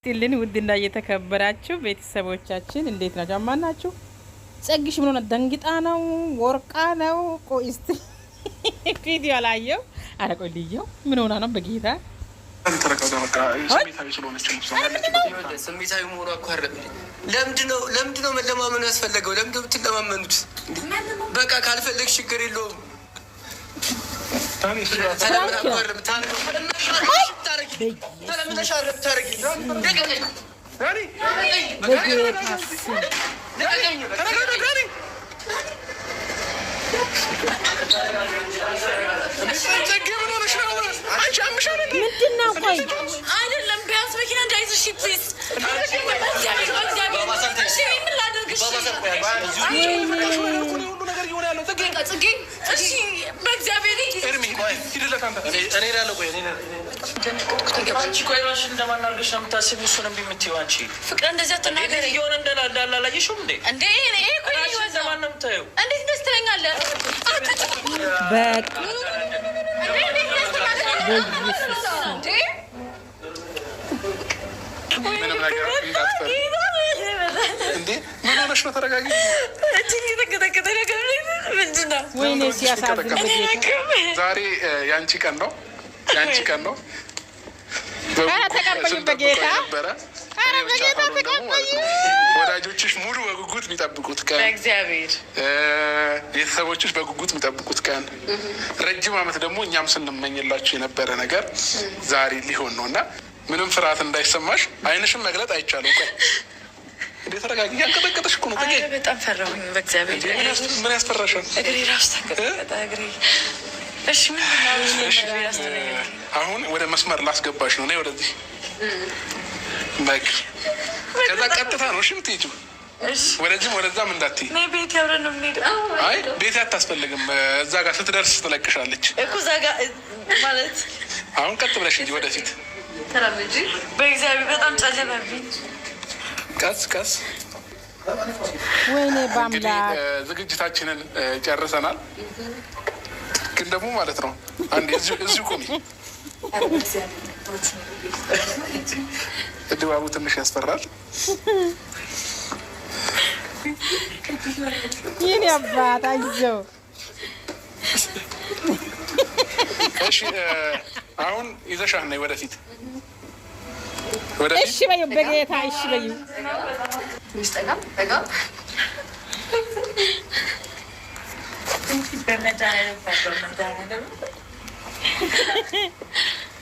ትልን ውድና እየተከበራችሁ ቤተሰቦቻችን እንዴት ናችሁ? አማን ናችሁ? ጸግሽ ምን ሆነ? ደንግጣ ነው? ወርቃ ነው? ቆይ እስቲ ቪዲዮ አላየው። አረ ቆይ ልየው ምን ሆና ነው? በጌታ ስሜታዊ መሆኑ አኳረብ ለምንድነው መለማመኑ ያስፈለገው? ለምንድነው ብትለማመኑት? በቃ ካልፈለግሽ ችግር የለውም። ምንድነው? ቆይ አይደለም ቢያንስ መኪና እንዳይዝሽ ፕሊዝ። ዛሬ ያንቺ ቀን ነው፣ ያንቺ ቀን ነው። ተቀበዩ በጌታ ወዳጆችሽ ሙሉ በጉጉት የሚጠብቁት ቀን፣ ቤተሰቦችሽ በጉጉት የሚጠብቁት ቀን፣ ረጅም ዓመት ደግሞ እኛም ስንመኝላችሁ የነበረ ነገር ዛሬ ሊሆን ነው እና ምንም ፍርሃት እንዳይሰማሽ። አይንሽም መግለጥ አይቻልም። ቆይ እንዴት ተረጋጊ። ያንቀጠቀጠሽ እኮ ነው። በጣም ፈራሁኝ በእግዚአብሔር። ምን ያስፈራሻል? እግሬ ራሱ ተንቀጠቀጠ እግሬ። እሺ አሁን ወደ መስመር ላስገባሽ ነው። ነይ ወደዚህ በቃ። ከዛ ቀጥታ ነው እሺ የምትሄጂው። ወደዚህም ወደዛም እንዳትዪ። ቤት አብረን ነው የምንሄደው። አይ ቤት አታስፈልግም። እዛ ጋር ስትደርስ ትለቅሻለች እኮ እዛ ጋር ማለት። አሁን ቀጥ ብለሽ እንጂ ወደፊት ተራመጂ። በእግዚአብሔር በጣም ጨለመብኝ። ቀስ ቀስ። ወይኔ በአምላክ ዝግጅታችንን ጨርሰናል። ግን ደግሞ ማለት ነው አንዴ እዚሁ ቁሚ። ድባቡ ትንሽ ያስፈራል። ይህን አባት አይዞህ። እሺ አሁን ይዘሻት ነይ ወደፊት። እሺ በይው በጌታ እሺ በይው።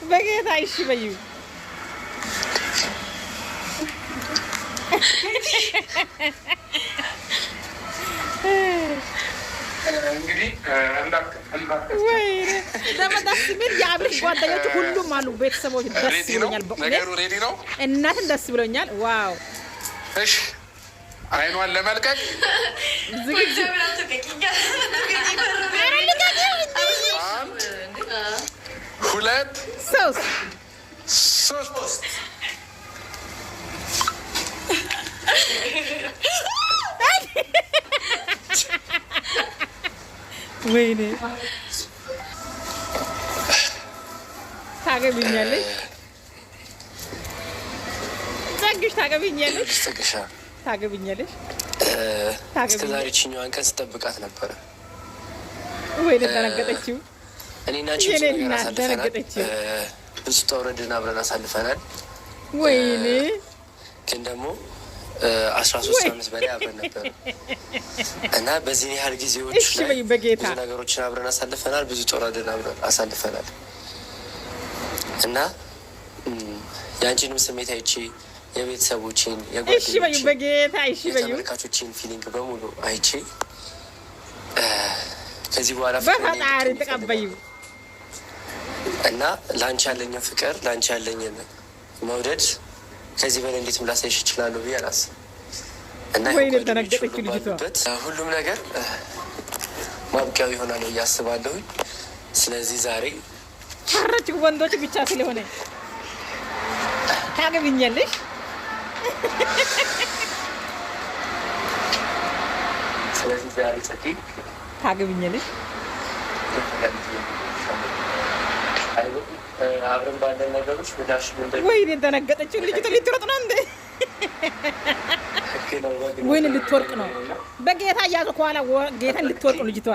በጌታ እሺ በይው። እንግዲህ ደግሞ ደስ የሚል የአብርሽ ጓደኞች ሁሉም አሉ። ቤተሰቦች ደስ ብሎኛል። ነገሩ ሬዲ ነው። እናትን ደስ ብሎኛል። ዋው እሺ አይኗን ለመልቀቅ ዝግጁ። ሁለት ሶስት ወይኔ ታገቢኛለሽ? ጸግሽ ታገቢኛለሽ? ታገቢኛለሽ? እስከ ዛሬ ችኛዋን ቀን ስጠብቃት ነበረ። ወይኔ ደነገጠችው። እኔና አንቺ ብዙ ነገር አሳልፈናል። ብዙ ውጣ ውረድን አብረን አሳልፈናል። ወይኔ ግን ደግሞ 13 ዓመት በላይ አብረን ነበር እና በዚህ ያህል ጊዜዎች ላይ ብዙ ነገሮችን አብረን አሳልፈናል። ብዙ ውጣ ውረድን አብረን አሳልፈናል እና የአንቺንም ስሜት አይቼ የቤተሰቦችን የተመልካቾችን ፊሊንግ በሙሉ አይቼ ከዚህ በኋላ በፈጣሪ ተቀበዩ እና ለአንቺ ያለኝን ፍቅር ለአንቺ ያለኝን መውደድ ከዚህ በላይ እንዴት ምላሳይሽ ይችላሉ ብዬ አላስብም እና ሁሉም ነገር ማብቂያው ይሆናል ብዬ አስባለሁ። ስለዚህ ዛሬ ታረች ወንዶች ብቻ ስለሆነ ታገቢኛለሽ? ስለዚህ ዛሬ ታገቢኛለሽ? አብረን ባለን ነገሮች ምላሽ ምንድን ነው? ወይኔ ደነገጠችው ልጅቱ። ልትሮጥ ነው እንዴ? ወይኔ ልትወርቅ ነው። በጌታ እያዘ ከኋላ ጌታን ልትወርቅ ነው ልጅቷ።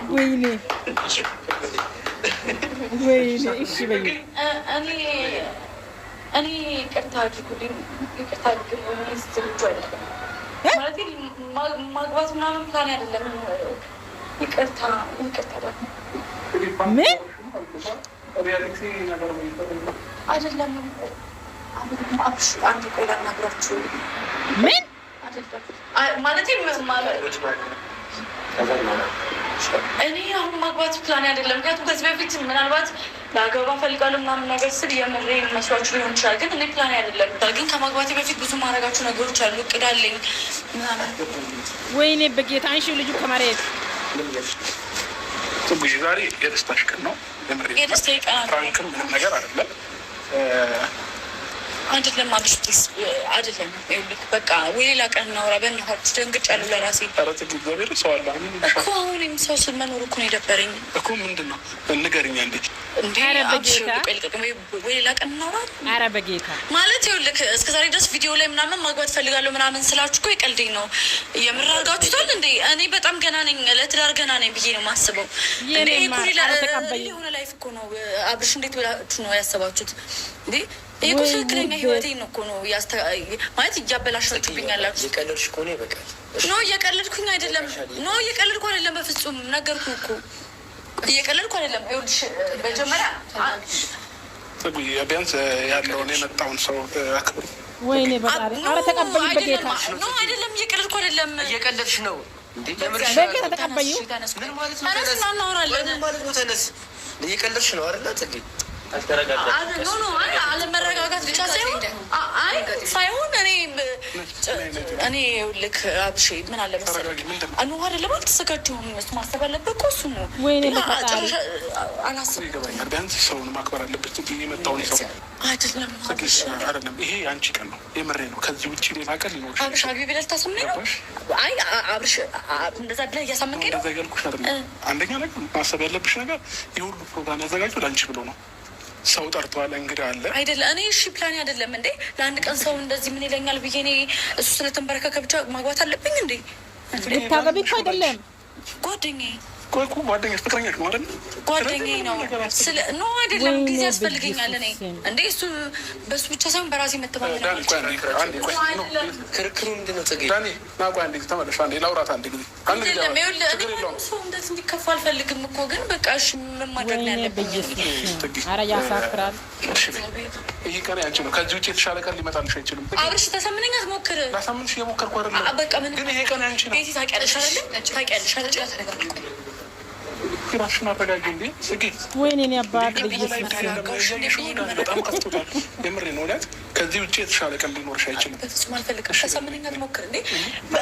ወይኔ ወይኔ። እሺ በይ እኔ ይቅርታ አድርጉልኝ፣ ይቅርታ አድርጉልኝ። ስትልጁ አይደለም ማለት ማግባት ምናምን ፕላን አይደለም። ይቅርታ ደግሞ ምን አይደለም። አብሽ አንድ ቆይ ላናግራችሁ። ምን አይደለም ማለት እኔ አሁን ማግባት ፕላን አይደለም። ምክንያቱም ከዚህ በፊት ምናልባት ለአገባ ፈልጋለሁ ምናምን ነገር ስል የምሬ መስሏችሁ ሊሆን ይችላል። ግን እኔ ፕላን አይደለም። ግን ከማግባቴ በፊት ብዙ ማድረጋችሁ ነገሮች አሉ፣ እቅድ አለኝ ምናምን። ወይኔ በጌታ አንሺው ልጁ ከመሬት። ዛሬ የደስታሽ ቀን ነው። የደስታ ቀን ፍራንክም ምንም ነገር አይደለም። አይደለም አብሽ ፕሊስ፣ አይደለም ይኸውልህ፣ በቃ ወይ ሌላ ቀን እናውራ። በእናትህ ደንግጫለሁ ለራሴ። ኧረ ትግ እግዚአብሔር ሰው አለ እኮ አሁን ሰው መኖር እኮ ነው የደበረኝ እኮ። ምንድን ነው ንገሪኛ። እንዴት ኧረ በጌታ ወይ ሌላ ቀን እናውራ። ኧረ በጌታ ማለት ይኸውልህ፣ እስከ ዛሬ ድረስ ቪዲዮ ላይ ምናምን ማግባት ፈልጋለሁ ምናምን ስላችሁ እኮ የቀልደኝ ነው። የምር አድርጋችሁታል እንዴ? እኔ በጣም ገና ነኝ፣ ለትዳር ገና ነኝ ብዬ ነው የማስበው። የሆነ ላይፍ እኮ ነው። አብሽ እንዴት ብላችሁ ነው ያሰባችሁት እንዴ? ይሄ እኮ ትክክለኛ ህይወቴን እኮ ነው ማለት እያበላሻችሁብኝ ያላችሁ። እየቀለድሽ ከሆነ ይበቃል። ኖ እየቀለድኩኝ አይደለም። ኖ እየቀለድኩ አይደለም። በፍጹም ነገርኩህ እኮ እየቀለድኩ አይደለም። ይኸውልሽ መጀመሪያ ቢያንስ ያለውን የመጣውን ሰው አክብር። ወይኔ በጣም ኧረ ተቀበይው በጌታ። ኖ አይደለም፣ እየቀለድኩ አይደለም። እየቀለድሽ ነው እንዴ? በጌታ ተቀበይው። ምን ማለት ነው? ተነስ እናወራለን። ምን ማለት ነው? ተነስ። እየቀለድሽ ነው አይደል? ጽጌ አለመረጋጋት ብቻ ሳይሆን እኔ ልክ አብሼ ምን አለ መሰለህ አንዋ አይደለም አልተዘጋጀሁም። እሱ ማሰብ አለበት እኮ እሱ ነው። ወይኔ በፈጣሪ አላስብ ይገባኛል። ቢያንስ ሰውን ማክበር አለበት። የመጣውን ሰው አይደለም። ይሄ የአንቺ ቀን ነው። የምሬ ነው። ከዚህ ውጭ ሌላ ቀን ሊኖር አብሽ አግቢ ብለህ ልታሳምነኝ ነው? አይ አብሽ እንደዛ ብለህ እያሳመንከኝ ነው። ያልኩሽ አይደለም። አንደኛ ነገር ማሰብ ያለብሽ ነገር የሁሉ ፕሮግራም ያዘጋጀው ለአንቺ ብሎ ነው። ሰው ጠርቷል፣ እንግዳ አለ አይደለ? እኔ እሺ ፕላን አይደለም እንዴ? ለአንድ ቀን ሰው እንደዚህ ምን ይለኛል ብዬ እኔ እሱ ስለተንበረከከ ብቻ ማግባት አለብኝ እንዴ? ልታገቢ እኮ አይደለም ጓደኛዬ። ጓደኛሽ ፍቅረኛሽ ነው አይደል? ጓደኛዬ ነው ስለ ኖ አይደለም። ጊዜ ያስፈልገኛል እኔ እንዴ እሱ በሱ ብቻ ሳይሆን በራሴ መተማመን ነው። ክርክሩ ምንድን ነው? ጽጌ ዳኒ ና ቆይ አንዴ ተመለሽ። አንዴ ላውራት አንዴ ጊዜ ሰው እንደዚህ እንዲከፋ አልፈልግም እኮ ግን በቃ እሺ ምን ማድረግ ነው ያለብኝ? ኧረ ያሳፍራል። ይሄ ቀን ያንቺ ነው። ከዚህ ውጭ የተሻለ ቀን ሊመጣልሽ አይችልም። አብርሽ ተሰምነኝ አትሞክር። ላሳምንሽ እየሞከርኩ አይደለም። በቃ ምን ግን ይሄ ቀን ያንቺ ነው። ታውቂያለሽ አይደል? ራሽን አረጋጊ እንዴ ጽጌ። ወይኔ እኔ አባት በጣም ከፍቶታል። የምሬ ነው። እውነት ከዚህ ውጭ የተሻለ ቀን ሊኖርሽ አይችልም። በፍጹም አልፈልግም። ተሰምነኝ አትሞክር እንዴ።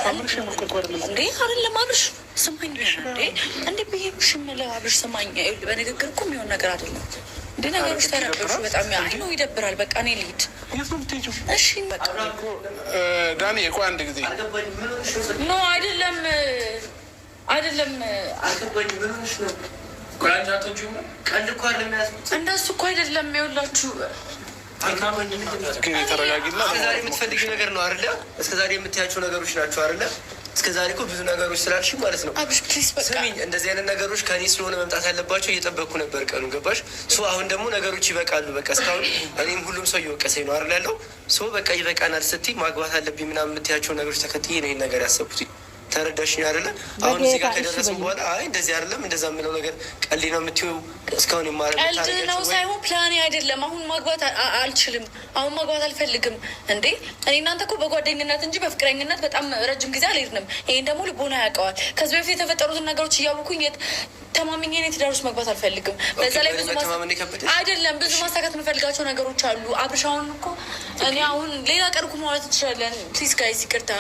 አብርሽ የሞከርኩ አይደለም እንዴ አይደለም። አብርሽ ስማኝ እንዴ እንዴ ብዬ ሽምለው አብርሽ ስማኝ። በንግግር እኮ የሚሆን ነገር አይደለም እንዴ። ነገሮች ተረበሹ በጣም አይ ነው ይደብራል። በቃ እኔ ልሂድ። እሺ በቃ ዳኒ ቆይ አንድ ጊዜ ኖ አይደለም አይደለም እንደሱ እኮ አይደለም። ይኸውላችሁ ተረጋጊና እስከዛሬ የምትፈልጊው ነገር ነው አይደለ? እስከዛሬ የምትያቸው ነገሮች ናቸው አይደለ? እስከዛሬ እኮ ብዙ ነገሮች ስላልሽ ማለት ነው። ስሚኝ፣ እንደዚህ አይነት ነገሮች ከኔ ስለሆነ መምጣት ያለባቸው እየጠበቅኩ ነበር ቀኑ ገባሽ? አሁን ደግሞ ነገሮች ይበቃሉ። በቃ እስካሁን እኔም ሁሉም ሰው እየወቀሰኝ ነው አይደል ያለው። በቃ ይበቃናል ስትይ ማግባት አለብኝ ምናምን የምትያቸው ነገሮች ተከትዬ ነው ይሄን ነገር ያሰብኩት። ተረዳሽኝ አይደለ? አሁን እዚህ ጋር ከደረስን በኋላ አይ እንደዚህ አይደለም እንደዛ የምለው ነገር ቀልድ ነው የምትይው እስካሁን ቀልድ ነው ሳይሆን ፕላኔ አይደለም። አሁን ማግባት አልችልም። አሁን ማግባት አልፈልግም። እንዴ እኔ እናንተ እኮ በጓደኝነት እንጂ በፍቅረኝነት በጣም ረጅም ጊዜ አልሄድንም። ይሄን ደግሞ ልቦና ያውቀዋል። ከዚህ በፊት የተፈጠሩትን ነገሮች እያወኩኝ ተማምኜ እኔ ትዳር ውስጥ መግባት አልፈልግም። በዛ ላይ ብዙ አይደለም ብዙ ማሳካት የምፈልጋቸው ነገሮች አሉ። አብርሽ አሁን እኮ እኔ አሁን ሌላ ቀን እኮ ማለት እንችላለን። ፕሊዝ ጋይስ ይቅርታ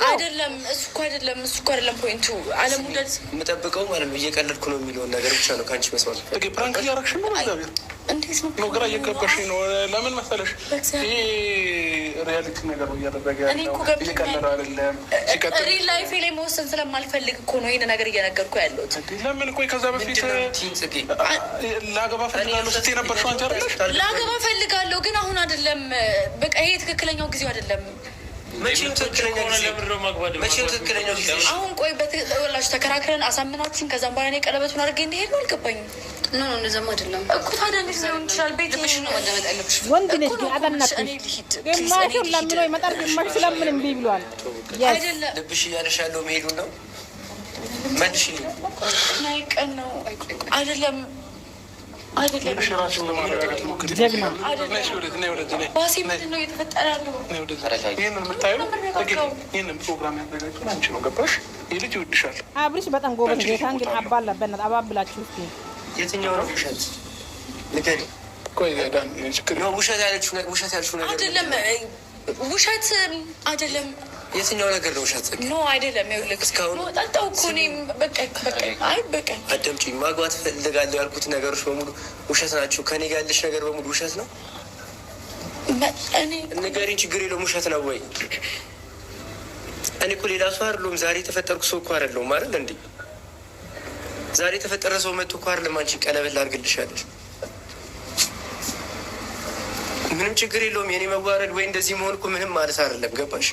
አይደለም እሱ እኮ አይደለም ፖይንቱ። አለሙደት የምጠብቀው ማለት ነው እየቀለድኩ ነው የሚለውን ነገር ብቻ ነው ከአንቺ መስማት። ፕራንክ እያደረግሽ ነው። እንዴት ነው ግራ እየገባሽ ነው። ለምን መሰለሽ ይሄ ሪያሊቲ ነገር ነው እያደረገ ያለው እየቀለለ አይደለም። ሪል ላይፌ ላይ መወሰን ስለማልፈልግ እኮ ነው ይሄን ነገር እየነገርኩ ያለሁት። ለምን ቆይ ከዛ በፊት ላገባ ፈልጋለሁ ስትይ ነበር አንቺ አይደለሽ? ላገባ ፈልጋለሁ ግን አሁን አይደለም። በቃ ይሄ ትክክለኛው ጊዜው አይደለም። መቼም ትክክለኛ ጊዜ አሁን ቆይ በተወላጅ ተከራክረን አሳምናችን ከዛም በኋላ እኔ ቀለበቱን አድርጌ እንደሄድ ነው። አልገባኝም። ኖ እንደዛም አይደለም እኮ ታዲያ እንዴት ሊሆን ይችላል? ቤት ልሽ ነው መደመጥ ያለብሽ። ወንድ ልጅ አዳናት ግማሹ ለምኖ ይመጣል፣ ግማሹ ስለምን እምቢ ብሏል። አይደለም ልብሽ እያለሽ ያለው መሄዱ ነው። መልሽ ቀን ነው አይደለም ጀግና ባሴ ምንድን ነው እየተፈጠረ ያለው? ይህንን የምታየው ይህንን ፕሮግራም ያዘጋጀው አንቺ ነው። ገባሽ? ይህ ልጅ ይወድሻል። አብርሽ በጣም ጎበዝ ጌታን ግን አባላበነት አባብላችሁ እስኪ የትኛው ነው ውሸት? ንገሪ። ቆይ ዳን ችግር ነው ውሸት ያለችው ነገር አይደለም። ውሸት አይደለም። የትኛው ነገር ነው ውሸት? ኖ አይደለም። ይኸውልህ እስካሁን ጠጣሁ እኮ እኔም በቃ አዳምጪኝ። ማግባት ፈልጋለሁ ያልኩት ነገሮች በሙሉ ውሸት ናቸው። ከኔ ጋር ያለሽ ነገር በሙሉ ውሸት ነው። ንገሪኝ። ችግር የለውም። ውሸት ነው ወይ? እኔ እኮ ሌላ ሰው አይደለሁም። ዛሬ የተፈጠርኩ ሰው እኮ አይደለሁም አይደል እንዴ? ዛሬ የተፈጠረ ሰው መጥቶ እኮ አይደለም አንቺን ቀለበት ላድርግልሻለሽ። ምንም ችግር የለውም። የኔ መዋረድ ወይ እንደዚህ መሆን እኮ ምንም ማለት አይደለም። ገባሽ?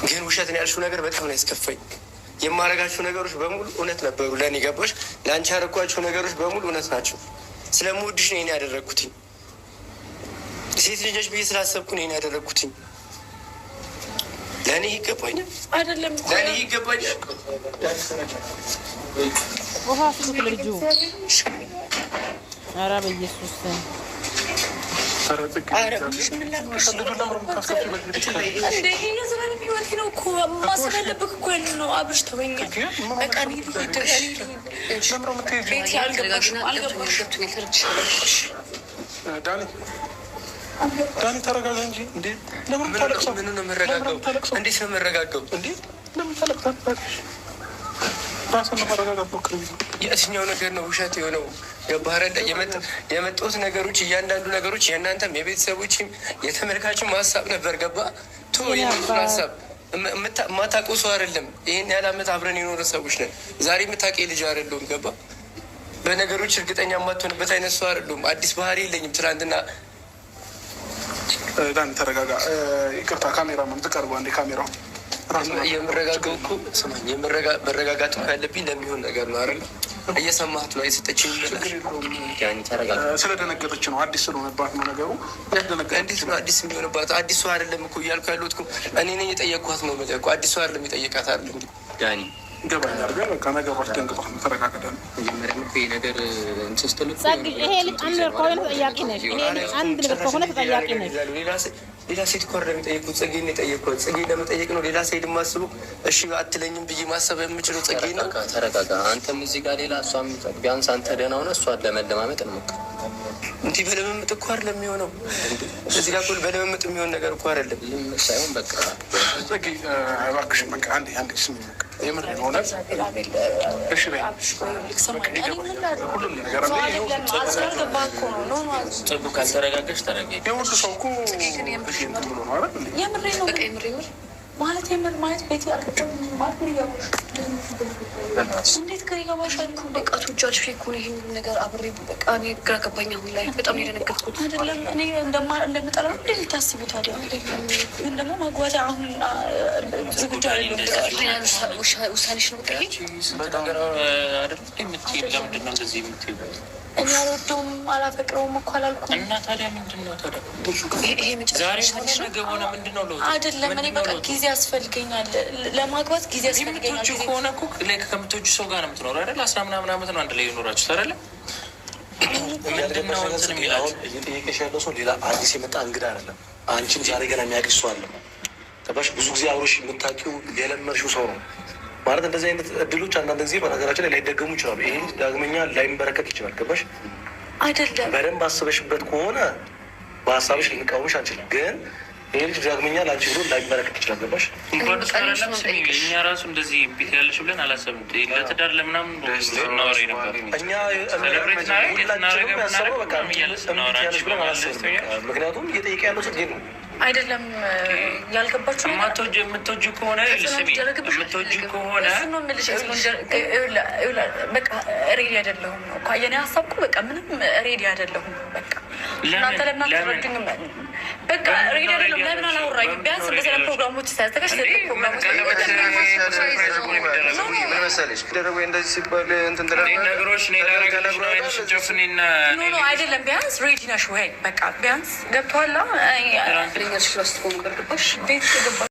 ግን ውሸት ነው ያልሽው ነገር በጣም ነው ያስከፋኝ። የማረጋቸው ነገሮች በሙሉ እውነት ነበሩ ለእኔ። ገባሽ? ለአንቺ ያደረኳቸው ነገሮች በሙሉ እውነት ናቸው። ስለምወድሽ ነው ይሄን ያደረግኩትኝ። ሴት ልጆች ብዬ ስላሰብኩ ነው ይሄን ያደረግኩትኝ። ለእኔ ይገባኛል አይደለም? ለእኔ ይገባኛል። ውሃ ስጡት ልጁ። ኧረ በኢየሱስ ነው እኮ ማሰብ ያለብህ እኮ ያንን ነው። አብርሽ ተወኝ በቃ ዳኒ ተረጋጋ እንጂ እንዴ! ለምን ታለቅሰው? ምን ነው የምረጋጋው? እንዴት ነው የምረጋጋው? እንዴ ለምን ታለቅሳለህ? ራስን ማረጋጋት ሞክር። የትኛው ነገር ነው ውሸት የሆነው? ገባህ? የመጡት ነገሮች እያንዳንዱ ነገሮች የእናንተም የቤተሰቦችም የተመልካችም ሀሳብ ነበር። ገባህ? ሀሳብ የማታውቀው ሰው አይደለም። ይህን ያህል ዓመት አብረን የኖረ ሰዎች ነን። ዛሬ የምታውቀኝ ልጅ አይደለሁም። ገባህ? በነገሮች እርግጠኛ የማትሆንበት አይነት ሰው አይደለሁም። አዲስ ባህሪ የለኝም። ትናንትና ዳኒ ተረጋጋ። ይቅርታ ካሜራማን ትቀርበ እንዴ? ካሜራው የምረጋጋው እኮ ስማኝ፣ መረጋጋት እኮ ያለብኝ ለሚሆን ነገር ነው አይደል? እየሰማህት ነው የሰጠችኝ። ስለደነገጠች ነው። አዲስ ስለሆነባት ነው ነገሩ። እንዴት ነው አዲስ የሚሆንባት? አዲስ ሰው አይደለም እኮ እያልኩ ያለሁት እኮ እኔ ነኝ የጠየቅኳት ነው። እኮ አዲስ ሰው አይደለም የጠየቃት አይደለም እንዴ ዳኒ? ገባኛል። ግን በቃ ነገሩ አስደንግጧት ነው። ተረጋግጠ ነው ነገር ይሄ ልጅ አንድ ነገር ከሆነ ተጠያቂ ነሽ። ይሄ ልጅ አንድ ነገር ከሆነ ተጠያቂ ነሽ። ሌላ ሴት እኮ አይደለም የጠየኩት፣ ጽጌን የጠየኩት። ጽጌን ለመጠየቅ ነው። ሌላ ሴት የማስበው እሺ አትለኝም ብዬ ማሰብ የምችለው ጽጌ ነው። ተረጋጋ። አንተም እዚህ ጋር ሌላ እሷም ቢያንስ አንተ ደህና ሆነ እሷን ለመለማመጥ እንሞክር። እንዲህ በልምምጥ እኮ አይደለም የሚሆነው። እዚህ ጋር በልምምጥ የሚሆን ነገር እኮ አይደለም። ሳይሆን በቃ ጽጌ እባክሽን በቃ አንዴ ስሚ። የምር ነው እውነት። እሺ በይ ሁሉም ነገር ጽጉ ካልተረጋገሽ ተረጋጊ። የሁሉ ሰው እኮ ብሎ ነው አይደል? የምሬ ነው ማለት የምር ማለት ቤት እንዴት ግራ ይገባሻል? በቃቶቻች ፌኩን ይህን ነገር አብሬ በቃ እኔ ግራ ገባኝ። አሁን ላይ በጣም የደነገጥኩት አይደለም እኔ እንደምጠላ እንዴ ልታስቢ ታዲያ? ግን ደግሞ ማግባት አሁን ዝግጁ ውሳኔሽ ነው። ለምንድን ነው እንደዚህ የምትይው? እኔ አልወደውም አላፈቅረውም እኮ አላልኩም። እና ታዲያ ምንድን ነው ታዲያ? ዛሬ ሆነ ነገ ሆነ ምንድን ነው ለውጥ? አይደለም እኔ በቃ ጊዜ ያስፈልገኛል ለማግባት ጊዜ ያስፈልገኛል። ጊዜ ከሆነ እኮ ከምትወጁ ሰው ጋር ነው የምትኖረው አይደል? 10 ምናምን ዓመት ነው አንድ ላይ የኖራችሁት አይደለ? ምንድን ነው እንትን የሚላችሁ? እየጠየቀሽ ያለው ሰው ሌላ አዲስ የመጣ እንግዳ አይደለም። አንቺም ዛሬ ገና የሚያውቅሽ ሰው አለ። ገባሽ? ብዙ ጊዜ አብሮሽ የምታውቂው የለመድሽው ሰው ነው ማለት። እንደዚህ አይነት እድሎች አንዳንድ ጊዜ በነገራችን ላይ ላይደገሙ ይችላሉ። ይሄ ዳግመኛ ላይንበረከት ይችላል። ገባሽ? አይደለም በደንብ አስበሽበት ከሆነ በሀሳብሽ ልንቃወምሽ አንችልም። ግን ይህ ልጅ ዳግመኛ ለአንቺ ብሎ ላይመለከት ይችላል። ገባሽ? እኛ ራሱ እንደዚህ ቤት ያለሽ ብለን አላሰብም። ለትዳር ለምናምን እናወራ ነበር። እኛ ሁላችንም ያሰበው በቃ ያለሽ ብለን አላሰብም። ምክንያቱም እየጠየቀ ያለው ጽጌ ነው አይደለም። ያልገባችሁ የምትወጁ ከሆነ የምትወጁ ከሆነ በቃ ሬዲ አይደለሁም ነው የእኔ ሀሳብ እኮ በቃ ምንም ሬዲ አይደለሁም። በቃ እናንተ ለምን አትረዱኝም? በቃ ሬዲ አይደለሁም። ለምን አላወራኝም? ቢያንስ እንደዚህ አይነት ፕሮግራሞች ሳያዘጋጅ ፕሮግራሞች አይደለም። ቢያንስ ሬዲ ነሽ ወይ? በቃ ቢያንስ ገብቶሃል።